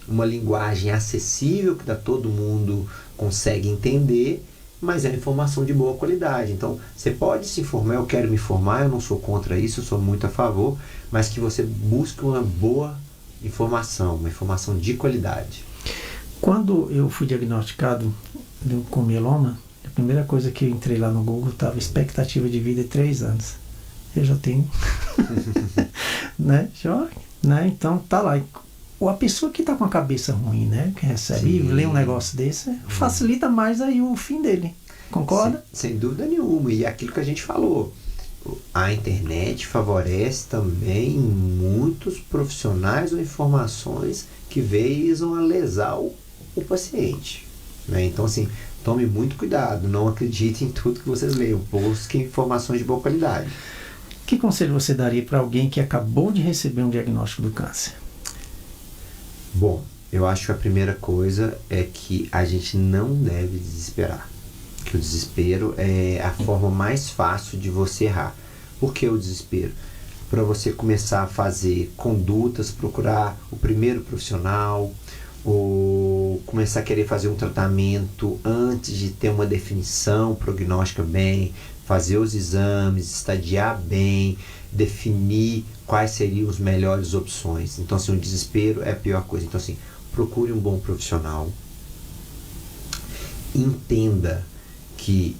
Speaker 3: uma linguagem acessível que todo mundo consegue entender, mas é informação de boa qualidade. Então você pode se informar, eu quero me informar, eu não sou contra isso, eu sou muito a favor, mas que você busque uma boa informação, uma informação de qualidade.
Speaker 2: Quando eu fui diagnosticado com mieloma, a primeira coisa que eu entrei lá no Google estava expectativa de vida de 3 anos. Eu já tenho. né? Então tá lá. Ou a pessoa que está com a cabeça ruim, né? Que recebe e lê um negócio desse, facilita mais aí o fim dele. Concorda?
Speaker 3: Sem dúvida nenhuma. E aquilo que a gente falou, a internet favorece também muitos profissionais ou informações que visam a lesar o paciente. Né? Então, assim, tome muito cuidado, não acredite em tudo que vocês leiam, busque informações de boa qualidade.
Speaker 2: Que conselho você daria para alguém que acabou de receber um diagnóstico do câncer?
Speaker 3: Bom, eu acho que a primeira coisa é que a gente não deve desesperar. Que o desespero é a forma mais fácil de você errar. Por que o desespero? Para você começar a fazer condutas, procurar o primeiro profissional, ou começar a querer fazer um tratamento antes de ter uma definição prognóstica bem, fazer os exames, estadiar bem, definir quais seriam as melhores opções. Então, assim, o desespero é a pior coisa. Então, assim, procure um bom profissional, entenda que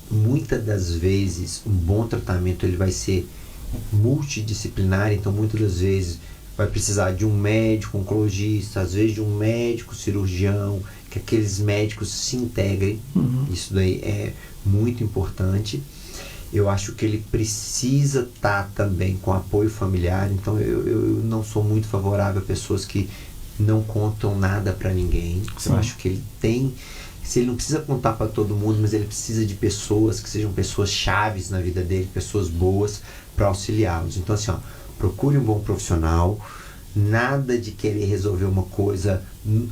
Speaker 3: muitas das vezes um bom tratamento ele vai ser multidisciplinar, então muitas das vezes vai precisar de um médico oncologista, às vezes de um médico cirurgião, que aqueles médicos se integrem. Isso daí é muito importante. Eu acho que ele precisa estar também com apoio familiar, então eu não sou muito favorável a pessoas que não contam nada para ninguém. Eu acho que ele tem, se ele não precisa contar para todo mundo, mas ele precisa de pessoas que sejam pessoas chaves na vida dele, pessoas boas para auxiliá-los. Então, assim, procure um bom profissional, nada de querer resolver uma coisa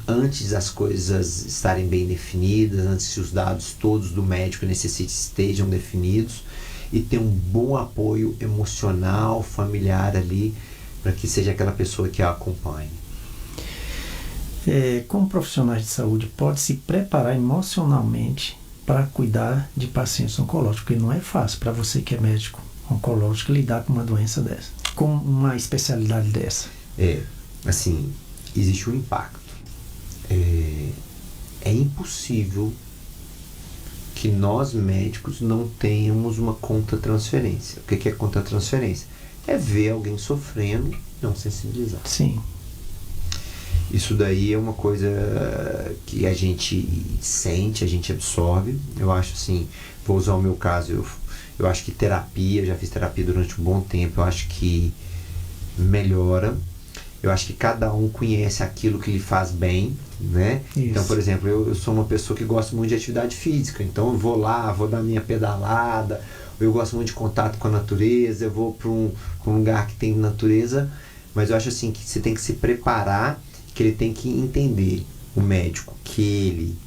Speaker 3: antes das coisas estarem bem definidas, antes que os dados todos do médico estejam definidos, e ter um bom apoio emocional, familiar ali, para que seja aquela pessoa que a acompanhe.
Speaker 2: Como profissionais de saúde, pode se preparar emocionalmente para cuidar de pacientes oncológicos, porque não é fácil para você que é médico oncológico lidar com uma doença dessa, com uma especialidade dessa.
Speaker 3: Assim, existe um impacto. É impossível que nós médicos não tenhamos uma contra-transferência. O que é contra-transferência? É ver alguém sofrendo, não sensibilizar.
Speaker 2: Sim.
Speaker 3: Isso daí é uma coisa que a gente sente, a gente absorve. Eu acho assim, vou usar o meu caso, eu acho que terapia, eu já fiz terapia durante um bom tempo, eu acho que melhora. Eu acho que cada um conhece aquilo que lhe faz bem, né? Isso. Então, por exemplo, eu sou uma pessoa que gosta muito de atividade física, então eu vou lá, vou dar minha pedalada, eu gosto muito de contato com a natureza, eu vou para um lugar que tem natureza, mas eu acho assim que você tem que se preparar, que ele tem que entender, o médico, que ele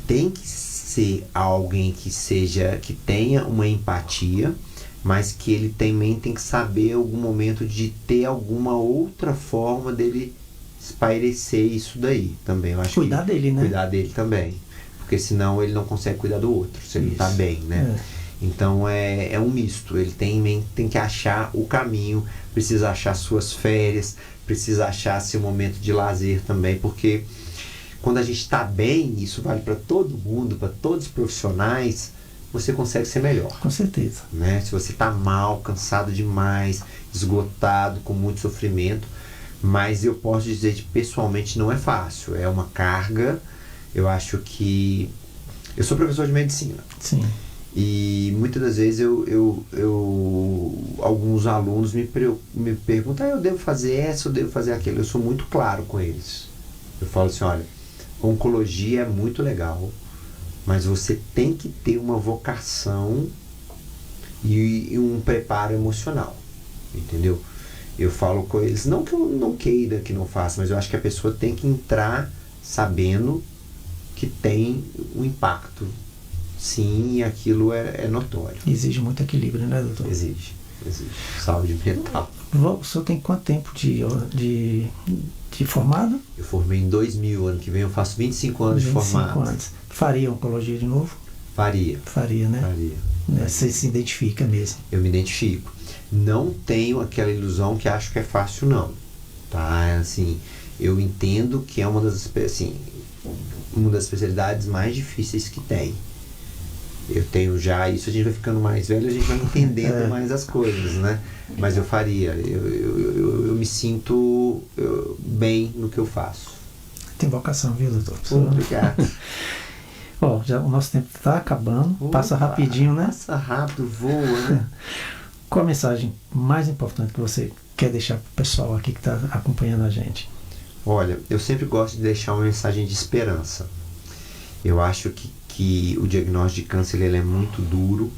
Speaker 3: tem que ser alguém que tenha uma empatia, mas que ele também tem que saber em algum momento de ter alguma outra forma dele espairecer isso daí também. Eu acho
Speaker 2: cuidar dele, né?
Speaker 3: Cuidar dele também. Porque senão ele não consegue cuidar do outro, se ele tá bem, né? Então é um misto. Ele tem que achar o caminho, precisa achar suas férias, precisa achar seu momento de lazer também, porque quando a gente está bem, isso vale para todo mundo, para todos os profissionais, você consegue ser melhor.
Speaker 2: Com certeza.
Speaker 3: Né? Se você está mal, cansado demais, esgotado, com muito sofrimento, mas eu posso dizer que pessoalmente não é fácil, é uma carga. Eu acho que... Eu sou professor de medicina.
Speaker 2: Sim.
Speaker 3: E muitas das vezes alguns alunos me perguntam, eu devo fazer essa, eu devo fazer aquilo. Eu sou muito claro com eles. Eu falo assim, olha, oncologia é muito legal, mas você tem que ter uma vocação e um preparo emocional, entendeu? Eu falo com eles, não que eu não queira que não faça, mas eu acho que a pessoa tem que entrar sabendo que tem um impacto, sim, e aquilo é notório.
Speaker 2: Exige muito equilíbrio, né, doutor?
Speaker 3: Exige. Saúde mental.
Speaker 2: O senhor tem quanto tempo de formado?
Speaker 3: Eu formei em 2000, ano que vem eu faço 25 anos de formado.
Speaker 2: 25 anos. Faria oncologia de novo?
Speaker 3: Faria, né? Faria.
Speaker 2: Você se identifica mesmo?
Speaker 3: Eu me identifico. Não tenho aquela ilusão que acho que é fácil, não. Tá? Assim, eu entendo que é uma das especialidades mais difíceis que tem. Eu tenho já isso, a gente vai ficando mais velho, a gente vai entendendo mais as coisas, né? Mas eu faria, eu me sinto bem no que eu faço.
Speaker 2: Tem vocação, viu, doutor?
Speaker 3: Obrigado.
Speaker 2: Ó, já o nosso tempo está acabando. Passa rapidinho, né?
Speaker 3: Passa rápido, voa, né?
Speaker 2: Qual a mensagem mais importante que você quer deixar para o pessoal aqui que está acompanhando a gente?
Speaker 3: Olha, eu sempre gosto de deixar uma mensagem de esperança. Eu acho que o diagnóstico de câncer ele é muito duro,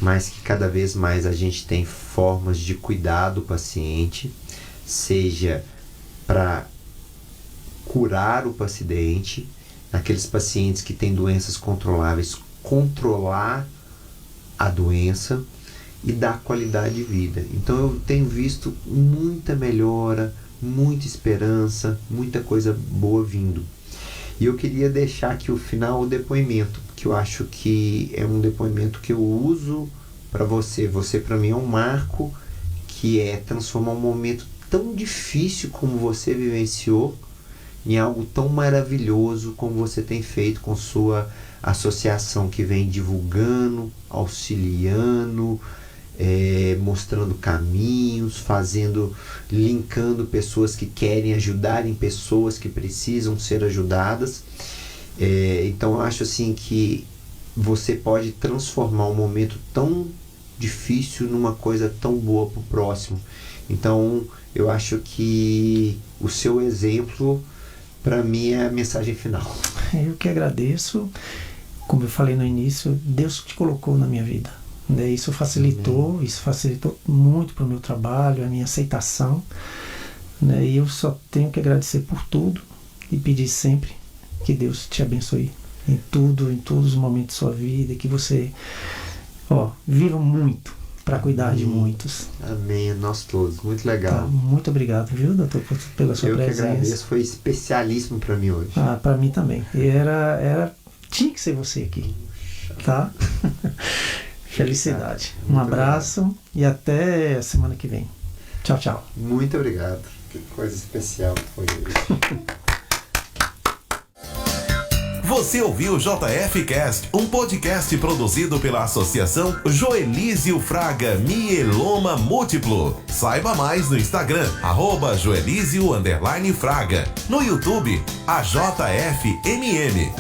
Speaker 3: mas que cada vez mais a gente tem formas de cuidar do paciente, seja para curar o paciente, aqueles pacientes que têm doenças controláveis, controlar a doença e dar qualidade de vida. Então eu tenho visto muita melhora, muita esperança, muita coisa boa vindo. E eu queria deixar aqui o final, o depoimento, que eu acho que é um depoimento que eu uso para você. Você para mim é um marco que é transformar um momento tão difícil como você vivenciou em algo tão maravilhoso como você tem feito com sua associação que vem divulgando, auxiliando, mostrando caminhos, linkando pessoas que querem ajudar em pessoas que precisam ser ajudadas. Então eu acho assim que você pode transformar um momento tão difícil numa coisa tão boa para o próximo. Então eu acho que o seu exemplo para mim é a mensagem final.
Speaker 2: Eu que agradeço. Como eu falei no início, Deus te colocou na minha vida. Isso facilitou muito para o meu trabalho, a minha aceitação. E eu só tenho que agradecer por tudo e pedir sempre que Deus te abençoe em tudo, em todos os momentos da sua vida, que você viva muito para cuidar de muitos.
Speaker 3: Amém, nós todos. Muito legal.
Speaker 2: Tá, muito obrigado, viu, doutor, pela sua presença.
Speaker 3: Eu que agradeço, foi especialíssimo para mim hoje.
Speaker 2: Para mim também. Tinha que ser você aqui, tá? Felicidade. Um abraço e até a semana que vem. Tchau, tchau.
Speaker 3: Muito obrigado. Que coisa especial foi hoje.
Speaker 1: Você ouviu o JF Cast, um podcast produzido pela Associação Joelísio Fraga Mieloma Múltiplo. Saiba mais no Instagram, @Joelísio_Fraga. No YouTube, AJFMM.